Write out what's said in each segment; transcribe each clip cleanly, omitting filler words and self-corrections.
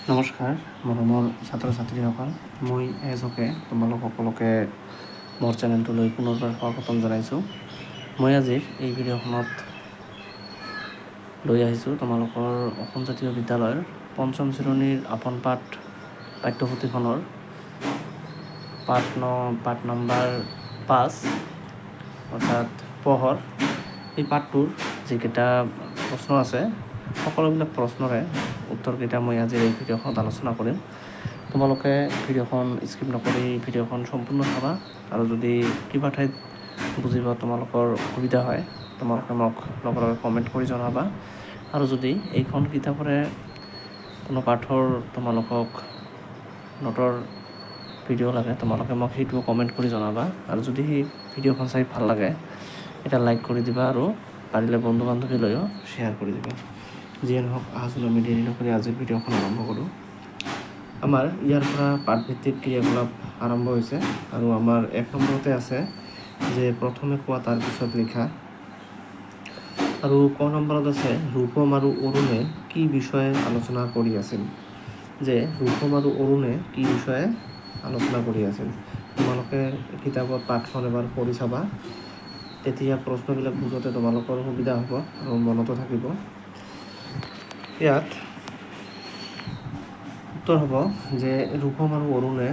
নমস্কাৰ মৰমৰ ছাত্ৰ ছাত্ৰীসকল, মই এজকে তোমালোক সকলোকে মোৰ চেনেলটোলৈ পুনৰবাৰ স্বাগতম জনাইছোঁ। মই আজিৰ এই ভিডিঅ'খনত লৈ আহিছোঁ তোমালোকৰ অসম জাতীয় বিদ্যালয়ৰ পঞ্চম শ্ৰেণীৰ আপন পাঠ পাঠ্যপুথিখনৰ পাঠ নম্বৰ 5 অৰ্থাৎ পোহৰ। এই পাঠটোৰ যিকেইটা প্ৰশ্ন আছে সকলোবিলাক প্ৰশ্নৰে উত্তৰকেইটা মই আজিৰ এই ভিডিঅ'খনত আলোচনা কৰিম। তোমালোকে ভিডিঅ'খন স্কিপ নকৰি ভিডিঅ'খন সম্পূৰ্ণ চাবা, আৰু যদি কিবা ঠাইত বুজিব তোমালোকৰ অসুবিধা হয় তোমালোকে মোক লগে লগে কমেণ্ট কৰি জনাবা। আৰু যদি এইখন কিতাপৰে কোনো পাঠৰ তোমালোকক নোটৰ ভিডিঅ' লাগে তোমালোকে মোক সেইটোও কমেণ্ট কৰি জনাবা। আৰু যদি সেই ভিডিঅ'খন চাই ভাল লাগে এটা লাইক কৰি দিবা, আৰু পাৰিলে বন্ধু বান্ধৱীলৈও শ্বেয়াৰ কৰি দিবা। যিয়ে নহওক আহচোন আমি দেৰি নকৰি আজিৰ ভিডিঅ'খন আৰম্ভ কৰোঁ। আমাৰ ইয়াৰ পৰা পাঠভিত্তিক ক্ৰিয়াকলাপ আৰম্ভ হৈছে, আৰু আমাৰ 1 নম্বৰতে আছে যে প্ৰথমে কোৱা তাৰপিছত লিখা। আৰু ক নম্বৰত আছে ৰূপম আৰু অৰুণে কি বিষয়ে আলোচনা কৰি আছিল। যে ৰূপম আৰু অৰুণে কি বিষয়ে আলোচনা কৰি আছিল। তোমালোকে কিতাপত পাঠখন এবাৰ পঢ়ি চাবা, তেতিয়া প্ৰশ্নবিলাক বুজোতে তোমালোকৰ সুবিধা হ'ব আৰু মনতো থাকিব। ইয়াত উত্তৰ হ'ব যে ৰূপম আৰু অৰুণে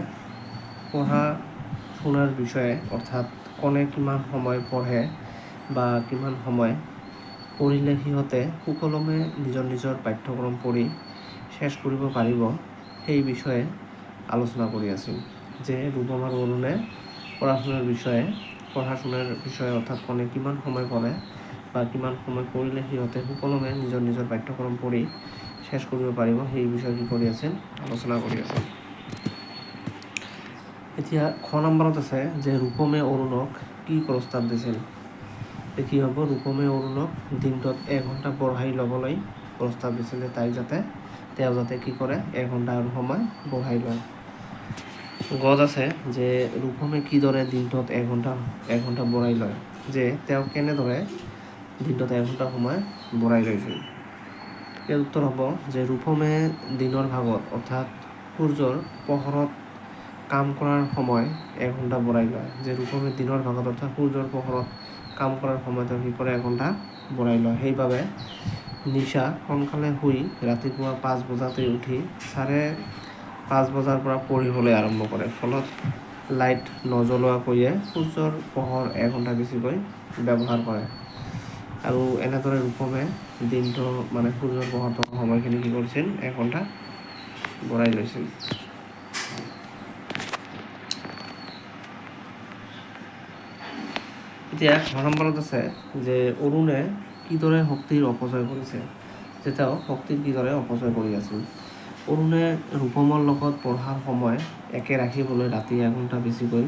পঢ়া শুনাৰ বিষয়ে, অৰ্থাৎ কোনে কিমান সময় পঢ়ে বা কিমান সময় পঢ়িলে সিহঁতে সুকলমে নিজৰ নিজৰ পাঠ্যক্ৰম পঢ়ি শেষ কৰিব পাৰিব, সেই বিষয়ে আলোচনা কৰি আছিল। যে ৰূপম আৰু অৰুণে পঢ়া শুনাৰ বিষয়ে অৰ্থাৎ কোনে কিমান সময় পঢ়ে বা কিমান সময় পঢ়িলে সিহঁতে সুকলমে নিজৰ নিজৰ পাঠ্যক্ৰম পঢ়ি শেষ কৰিব পাৰিব, সেই বিষয়ে কি কৰি আছিল, আলোচনা কৰি আছিল। এতিয়া খ নম্বৰত আছে যে ৰূপমে অৰুণক কি প্ৰস্তাৱ দিছিল। কি হ'ব, ৰূপমে অৰুণক দিনটোত 1 ঘণ্টা পঢ়াই ল'বলৈ প্ৰস্তাৱ দিছিল, যে তেওঁ যাতে কি কৰে 1 ঘণ্টা আৰু সময় পঢ়াই লয়। গত আছে যে ৰূপমে কিদৰে দিনটোত 1 ঘণ্টা পঢ়াই লয়, যে তেওঁ কেনেদৰে দিনটোত 1 ঘণ্টা সময় পঢ়াই লৈছিল। ইয়াৰ উত্তৰ হ'ব যে ৰূপমে দিনৰ ভাগত অৰ্থাৎ সূৰ্যৰ পোহৰত কাম কৰাৰ সময় 1 ঘণ্টা পঢ়াই লয়। যে ৰূপমে দিনৰ ভাগত অৰ্থাৎ সূৰ্যৰ পোহৰত কাম কৰাৰ সময় তেওঁ কি কৰে 1 ঘণ্টা পঢ়াই লয়। সেইবাবে নিশা সোনকালে শুই ৰাতিপুৱা 5 বজাতে উঠি 5:30 বজাৰ পৰা পঢ়িবলৈ আৰম্ভ কৰে। ফলত লাইট নজ্বলোৱাকৈয়ে সূৰ্যৰ পোহৰ 1 ঘণ্টা বেছিকৈ ব্যৱহাৰ কৰে। আৰু এনেদৰে ৰূপমে দিনটো সূৰ্যৰ পোহৰ থকা সময়খিনি কি কৰিছিল 1 ঘণ্টা পঢ়াই লৈছিল। এতিয়া ঘ নম্বৰত আছে যে অৰুণে কিদৰে শক্তিৰ অপচয় কৰিছে। যে তেওঁ শক্তিৰ কিদৰে অপচয় কৰি আছিল। অৰুণে ৰূপমৰ লগত পঢ়াৰ সময় একে ৰাখিবলৈ ৰাতি 1 ঘণ্টা বেছিকৈ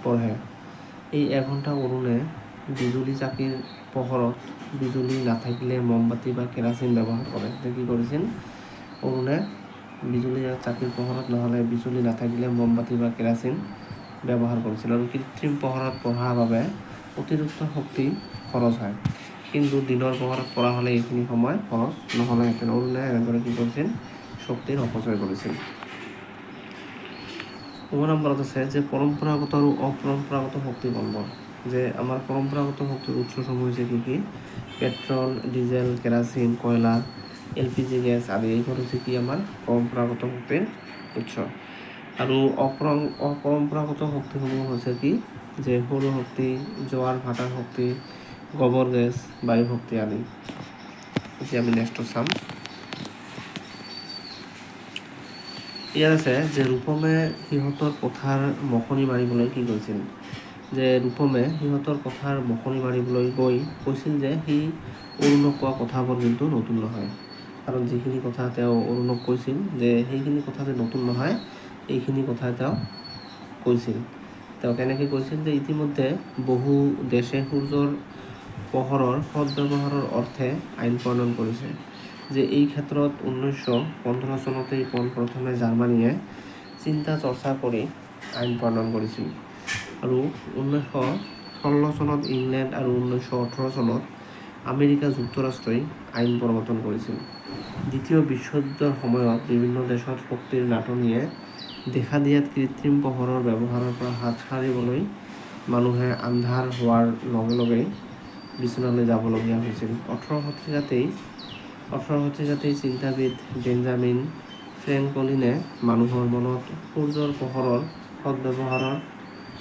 পঢ়ে। এই 1 ঘণ্টা অৰুণে বিজুলী চাকিৰ পোহৰত, বিজুলী নাথাকিলে মমবাতি বা কেৰাচিন ব্যৱহাৰ কৰে। কি কৰিছিল অৰুণে বিজুলী চাকিৰ পোহৰত, নহ'লে বিজুলী নাথাকিলে মমবাতি বা কেৰাচিন ব্যৱহাৰ কৰিছিল। আৰু কৃত্ৰিম পোহৰত পঢ়াৰ বাবে অতিৰিক্ত শক্তি খৰচ হয়, কিন্তু দিনৰ পোহৰত পঢ়া হ'লে এইখিনি সময় খৰচ নহ'লেহেঁতেন। অৰুণে এনেদৰে কি কৰিছিল, শক্তিৰ অপচয় কৰিছিল। 9 নম্বৰত আছে যে পৰম্পৰাগত আৰু অপৰম্পৰাগত শক্তি কোনবোৰ। যে আমাৰ পৰম্পৰাগত শক্তিৰ উৎসসমূহ হৈছে কি, পেট্ৰল, ডিজেল, কেৰাচিন, কয়লা, LPG গেছ আদি। এইবোৰ হৈছে কি আমাৰ পৰম্পৰাগত শক্তিৰ উৎস। আৰু অপৰম্পৰাগত শক্তিসমূহ হৈছে কি, যে সৌৰ শক্তি, জোৱাৰ ভাটাৰ শক্তি, গোবৰ গেছ, বায়ু শক্তি আদি। এতিয়া আমি নেক্সটটো চাম। ইয়াত আছে যে ৰূপমে সিহঁতৰ পথাৰ মখনি মাৰিবলৈ কি কৈছিল। যে ৰূপমে সিহঁতৰ পথাৰ মখনি মাৰিবলৈ গৈ কৈছিল যে সি অৰুণক কোৱা কথাবোৰ কিন্তু নতুন নহয়। কাৰণ যিখিনি কথা তেওঁ অৰুণক কৈছিল যে সেইখিনি কথা যে নতুন নহয়, এইখিনি কথা তেওঁ কৈছিল। তেওঁ কেনেকৈ কৈছিল, যে ইতিমধ্যে বহু দেশে সূৰ্যৰ পোহৰৰ সদব্যৱহাৰৰ অৰ্থে আইন প্ৰণয়ন কৰিছে। যে এই ক্ষেত্ৰত 1915 চনতেই পোনপ্ৰথমে জাৰ্মানীয়ে চিন্তা চৰ্চা কৰি আইন প্ৰণয়ন কৰিছিল। আৰু 1916 চনত ইংলেণ্ড আৰু 1918 চনত আমেৰিকা যুক্তৰাষ্ট্ৰই আইন প্ৰৱৰ্তন কৰিছিল। দ্বিতীয় বিশ্বযুদ্ধৰ সময়ত বিভিন্ন দেশত শক্তিৰ নাটনিয়ে দেখা দিয়াত কৃত্ৰিম পোহৰৰ ব্যৱহাৰৰ পৰা হাত সাৰিবলৈ মানুহে আন্ধাৰ হোৱাৰ লগে লগেই বিচনালৈ যাবলগীয়া হৈছিল। 18শতিকাতেই চিন্তাবিদ বেঞ্জামিন ফ্ৰেংকলিনে মানুহৰ মনত সূৰ্যৰ পোহৰৰ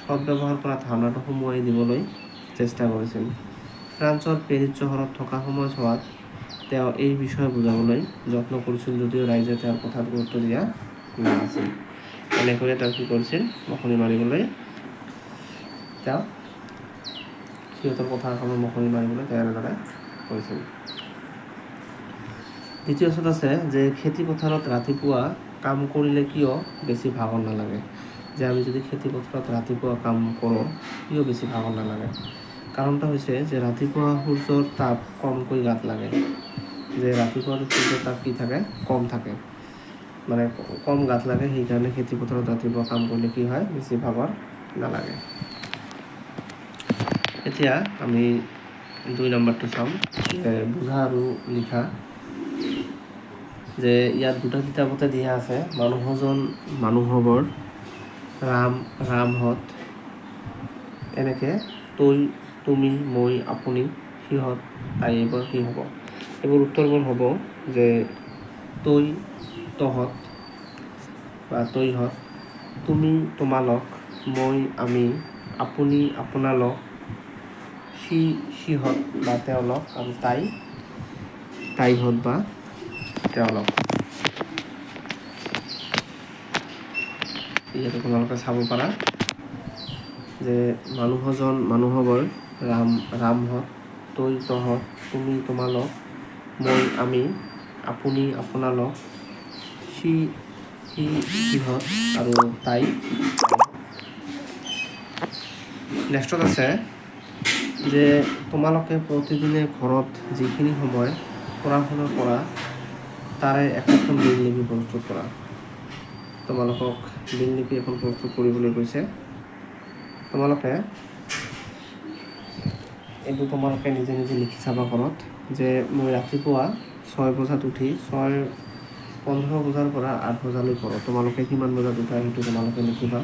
সদ্ব্যৱহাৰ কৰা ধাৰণাটো সুমুৱাই দিবলৈ চেষ্টা কৰিছিল। ফ্ৰান্সৰ পেৰিছ চহৰত থকা সময়ছোৱাত তেওঁ এই বিষয়ে বুজাবলৈ যত্ন কৰিছিল যদিও ৰাইজে তেওঁৰ কথাত গুৰুত্ব দিয়া নাছিল। এনেকৈয়ে তেওঁ কি কৰিছিল, মখনি মাৰিবলৈ তেওঁ সিহঁতৰ পথাৰখনৰ মখনি মাৰিবলৈ তেওঁ এনেদৰে কৰিছিল। দ্বিতীয়ত আছে যে খেতি পথাৰত ৰাতিপুৱা কাম কৰিলে কিয় বেছি ভাগৰ নালাগে। যে আমি যদি খেতি পথাৰত ৰাতিপুৱা কাম কৰোঁ কিয় বেছি ভাগৰ নালাগে। কাৰণটো হৈছে যে ৰাতিপুৱা সূৰ্যৰ তাপ কমকৈ গাত লাগে। যে ৰাতিপুৱা সূৰ্যৰ তাপ কি থাকে, কম থাকে, মানে কম গাত লাগে। সেইকাৰণে খেতি পথাৰত ৰাতিপুৱা কাম কৰিলে কি হয়, বেছি ভাগৰ নালাগে। এতিয়া আমি 2 নম্বৰটো চাম, যে বুজা আৰু লিখা। যে ইয়াত দুটা কিতাপতে দিয়া আছে, মানুহৰ ৰামহঁত, এনেকৈ তই, তুমি, মই, আপুনি, সিহঁত, তাই, এইবোৰ কি হ'ব? এইবোৰ উত্তৰবোৰ হ'ব যে তই, তহঁত বা তইহঁত, তুমি, তোমালোক, মই, আমি, আপুনি, আপোনালোক, সি, সিহঁত বা তেওঁলোক, আৰু তাই, তাইহঁত বা তেওঁলোক। ইয়াতে তোমালোকে চাব পাৰা যে মানুহৰ ৰামহঁত, তই, তহঁত, তুমি, তোমালোক, মই, আমি, আপুনি, আপোনালোক, সি, সিহঁত আৰু তাই। নেক্সটত আছে যে তোমালোকে প্ৰতিদিনে ঘৰত যিখিনি সময় পঢ়া শুনা কৰা তাৰে এখন দিনলিপি প্ৰস্তুত কৰা। তোমালোকক দিনলিপি এখন প্ৰস্তুত কৰিবলৈ কৈছে। তোমালোকে নিজে নিজে লিখি চাবা ঘৰত, যে মই ৰাতিপুৱা 6 বজাত উঠি 6:15 বজাৰ পৰা 8 বজালৈ পঢ়োঁ। তোমালোকে কিমান বজাত উঠা সেইটো তোমালোকে লিখিবা,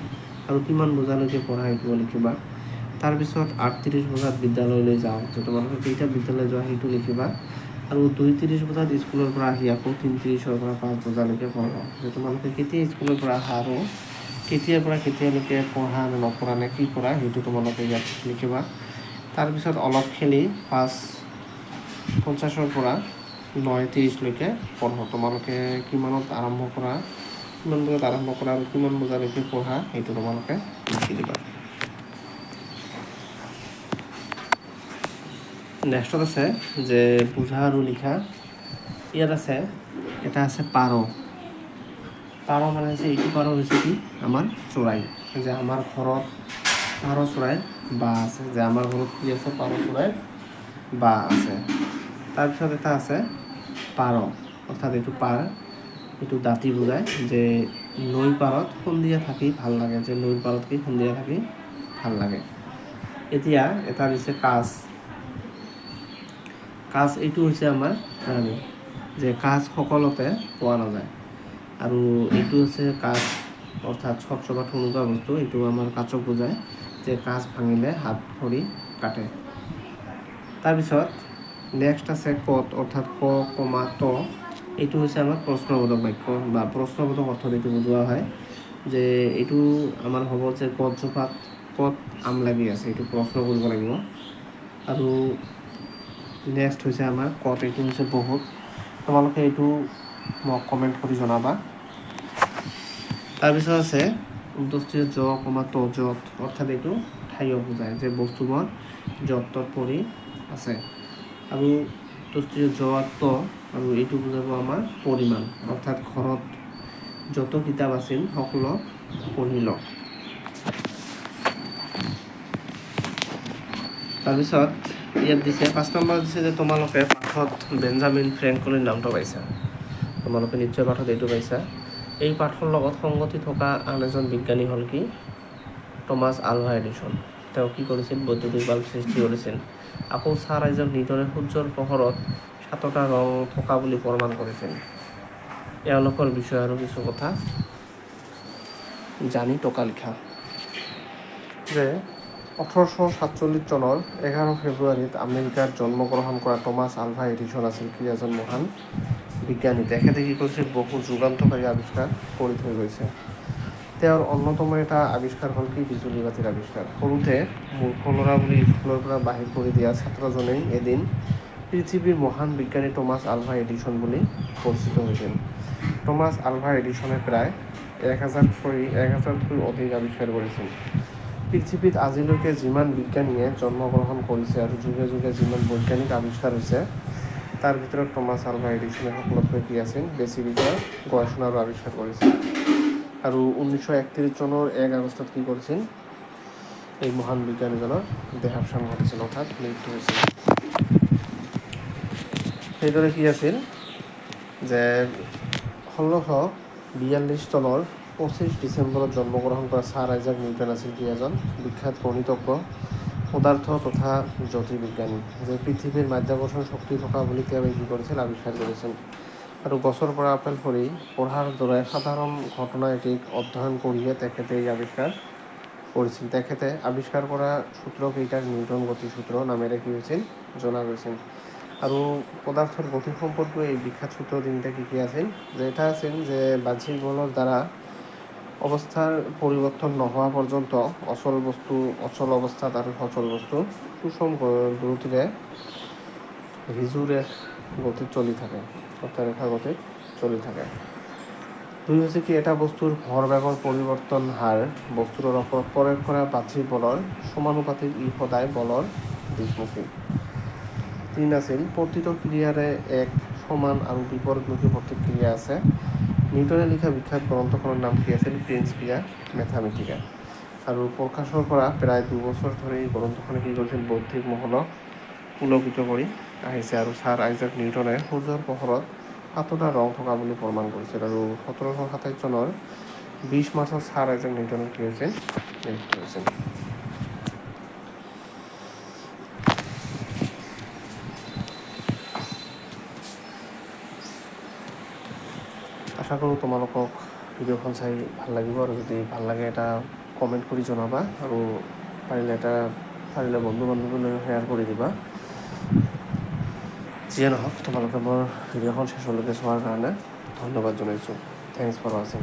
আৰু কিমান বজালৈকে পঢ়া সেইটো লিখিবা। তাৰপিছত 8:30 বজাত বিদ্যালয়লৈ যাওঁ, যে তোমালোকে কেইটাত বিদ্যালয় যোৱা সেইটো লিখিবা। আৰু 2:30 বজাত স্কুলৰ পৰা আহি আকৌ 3:30 পৰা 5 বজালৈকে পঢ়া। যে তোমালোকে কেতিয়া স্কুলৰ পৰা আহা আৰু কেতিয়াৰ পৰা কেতিয়ালৈকে পঢ়া নে নপঢ়া নে কি কৰা সেইটো তোমালোকে ইয়াত লিখিবা। তাৰপিছত অলপ খেলি 5:50 পৰা 9:30লৈকে পঢ়া। তোমালোকে কিমানত আৰম্ভ কৰা, কিমান বজাত আৰম্ভ কৰা আৰু কিমান বজালৈকে পঢ়া সেইটো তোমালোকে লিখি দিবা। নেক্সটত আছে যে বুজা আৰু লিখা। ইয়াত আছে এটা আছে পাৰ মানে হৈছে, এইটো পাৰ হৈছে কি, আমাৰ চৰাই। যে আমাৰ ঘৰত পাৰ চৰাইৰ বাহ আছে, যে আমাৰ ঘৰত কি আছে, পাৰ চৰাইৰ বাহ আছে। তাৰপিছত এটা আছে পাৰ, অৰ্থাৎ এইটো পাৰ, এইটো দাঁতি বুজায়, যে নৈ পাৰত সন্ধিয়া থাকি ভাল লাগে, যে নৈৰ পাৰত কি সন্ধিয়া থাকি ভাল লাগে। এতিয়া এটা দিছে কাজ। এইটো হৈছে আমাৰ প্ৰাণী, যে কাজ সকলোতে পোৱা নাযায়। আৰু এইটো হৈছে কাজ, অৰ্থাৎ স্বচ্ছ বা থলুৱা বস্তু, এইটো আমাৰ কাজক বুজায়, যে কাজ ভাঙিলে হাত ভৰি কাটে। তাৰপিছত নেক্সট আছে কত, অৰ্থাৎ ক, ত। এইটো হৈছে আমাৰ প্ৰশ্নবোধক বাক্য বা প্ৰশ্নবোধক অৰ্থত এইটো বুজোৱা হয়। যে এইটো আমাৰ হ'ব যে কত আম লাগি আছে, এইটো প্ৰশ্ন কৰিব লাগিব। আৰু নেক্সট হৈছে আমাৰ কত, এইটো হৈছে বহুত। তোমালোকে এইটো মোক কমেণ্ট কৰি জনাবা। তাৰপিছত আছে জ, ত, য'ত, অৰ্থাৎ এইটো ঠাইও বুজায়, যে বস্তুবোৰ য'ত ত'ত পৰি আছে। আৰু জ, ত, আৰু এইটো বুজাব আমাৰ পৰিমাণ, অৰ্থাৎ ঘৰত যত কিতাপ আছিল সকলো পঢ়ি লওক। তাৰপিছত ইয়াত দিছে 5 নম্বৰ দিছে যে তোমালোকে পাঠত বেঞ্জামিন ফ্ৰেংকলিন নামটো পাইছা। তোমালোকে নিশ্চয় পাঠত এইটো পাইছা। এই পাঠৰ লগত সংগতি থকা আন এজন বিজ্ঞানী হ'ল কি, টমাছ আলভা এডিছন। তেওঁ কি কৰিছিল, বৈদ্যুতিক বাল্ব সৃষ্টি কৰিছিল। আকৌ চাহ ৰাইজক নিদৰে সূৰ্যৰ পোহৰত সাতটা ৰং থকা বুলি প্ৰমাণ কৰিছিল। এওঁলোকৰ বিষয়ে আৰু কিছু কথা জানি টকা লিখা যে 1847 চনৰ 11 ফেব্ৰুৱাৰীত আমেৰিকাত জন্মগ্ৰহণ কৰা টমাছ আলভা এডিছন আছিল কি এজন মহান বিজ্ঞানী। তেখেতে কি কৰিছিল, বহু যুগান্তকাৰী আৱিষ্কাৰ কৰি থৈ গৈছে। তেওঁৰ অন্যতম এটা আৱিষ্কাৰ হ'ল কি, বিজুলী বাতিৰ আৱিষ্কাৰ। সৰুতে মূৰ্খ ল'ৰা বুলি স্কুলৰ পৰা বাহিৰ কৰি দিয়া ছাত্ৰজনেই এদিন পৃথিৱীৰ মহান বিজ্ঞানী টমাছ আলভা এডিছন বুলি পৰিচিত হৈছিল। টমাছ আলভা এডিছনে প্ৰায় 1000তকৈ অধিক আৱিষ্কাৰ কৰিছিল। পৃথিৱীত আজিলৈকে যিমান বিজ্ঞানীয়ে জন্মগ্ৰহণ কৰিছে আৰু যুগে যুগে যিমান বৈজ্ঞানিক আৱিষ্কাৰ হৈছে, তাৰ ভিতৰত টমাছ আলভা এডিছনে সকলোতকৈ কি আছিল, বেছি বিষয়ত গৱেষণা আৰু আৱিষ্কাৰ কৰিছিল। আৰু 1931 চনৰ 1 আগষ্টত কি কৰিছিল, এই মহান বিজ্ঞানীজনৰ দেহাৱসান ঘটিছিল, অৰ্থাৎ মৃত্যু হৈছিল। সেইদৰে কি আছিল যে 1642 চনৰ 25 ডিচেম্বৰত জন্মগ্ৰহণ কৰা ছাৰ আইজাক নিউটন আছিল কি এজন বিখ্যাত গণিতজ্ঞ, পদাৰ্থ তথা জ্যোতিৰ্বিজ্ঞানী, যে পৃথিৱীৰ মাধ্যাকৰ্ষণ শক্তি থকা বুলি তেওঁ কি কৰিছিল, আৱিষ্কাৰ কৰিছিল। আৰু গছৰ পৰা আপেল সৰি পঢ়াৰ দৰে সাধাৰণ ঘটনা এটিক অধ্যয়ন কৰিয়ে তেখেতে এই আৱিষ্কাৰ কৰিছিল। তেখেতে আৱিষ্কাৰ কৰা সূত্ৰকেইটাক নিউটন গতি সূত্ৰ নামেৰে কি হৈছিল, জনা গৈছিল। আৰু পদাৰ্থৰ গতি সম্পৰ্কীয় এই বিখ্যাত সূত্ৰ তিনিটা কি আছিল, যে এটা আছিল যে বাহ্যিক বলৰ দ্বাৰা অৱস্থাৰ পৰিৱৰ্তন নোহোৱা পৰ্যন্ত অচল অৱস্থাত আৰু সচল বস্তু সুষম দ্ৰুতিৰে ঋজুৰে গতিত চলি থাকে, ৰেখা গতিত চলি থাকে। দুই হৈছে কি, এটা বস্তুৰ ভৰবেগৰ পৰিৱৰ্তন হাৰ বস্তুটোৰ ওপৰত প্ৰয়োগ কৰা বাহ্যিক বলৰ সমানুপাতিক, ই সদায় বলৰ দিশমুখী। 3 আছিল, প্ৰতিটো ক্ৰিয়াৰে এক সমান আৰু বিপৰীতমুখী প্ৰতিক্ৰিয়া আছে। নিউটনে লিখা বিখ্যাত গ্ৰন্থখনৰ নাম কি আছিল, প্ৰিন্সপিয়া মেথামেটিকা। আৰু প্ৰকাশৰ পৰা প্ৰায় 2 বছৰ ধৰি এই গ্ৰন্থখনে কি কৰিছিল, বৌদ্ধিক মহলক পুলকিত কৰি আহিছে। আৰু ছাৰ আইজাক নিউটনে সূৰ্যৰ পোহৰত 7টা ৰং থকা বুলি প্ৰমাণ কৰিছিল। আৰু 1727 চনৰ 20 মাৰ্চত ছাৰ আইজাক নিউটনৰ কি হৈছিল, মৃত্যু হৈছিল। আশা কৰোঁ তোমালোকক ভিডিঅ'খন চাই ভাল লাগিব, আৰু যদি ভাল লাগে এটা কমেণ্ট কৰি জনাবা, আৰু পাৰিলে বন্ধু বান্ধৱীলৈ শ্বেয়াৰ কৰি দিবা। যিয়ে নহওক, তোমালোকে মোৰ ভিডিঅ'খন শেষলৈকে চোৱাৰ কাৰণে ধন্যবাদ জনাইছোঁ। থেংকছ ফৰ ৱাচিং।